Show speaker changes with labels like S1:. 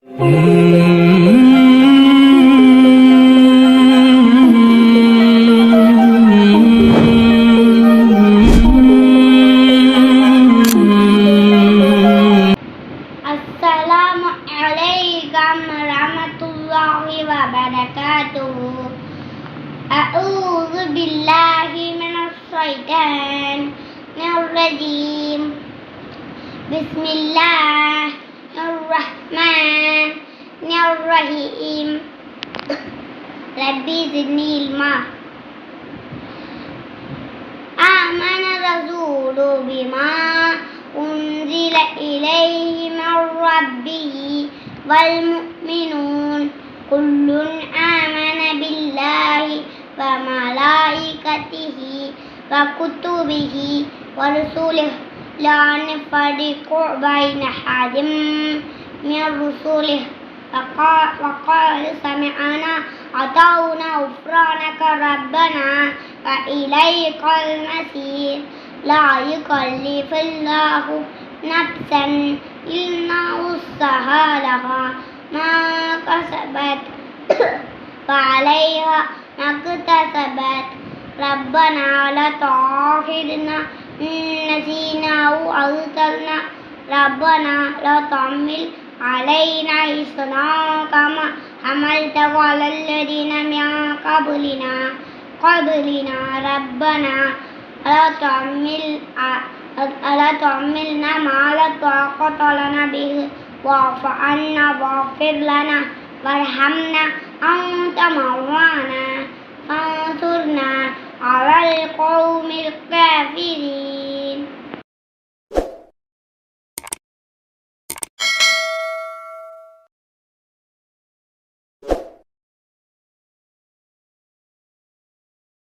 S1: السلام عليكم ورحمة الله وبركاته. أعوذ بالله من الشيطان الرجيم. بسم الله الرحمن الرحيم. ربي زدني علما. آمن الرسول بما أنزل إليه من ربه والمؤمنون كل آمن بالله وملائكته وكتبه ورسله لا نفرق بين أحد من رسله وقال سمعنا وأطعنا غفرانك ربنا وإليك المصير. لا يكلف الله نفسا إلا وسعها لها ما كسبت وعليها ما اكتسبت. ربنا لا تؤاخذنا إن نسينا أو أخطأنا. ربنا لا تحمل علينا إصرا كما حملته على الذين من قبلنا. ربنا لا تحملنا ما لا طاقة لنا به واعف عنا واغفر لنا وارحمنا أنت مولانا فانصرنا على القوم الكافرين.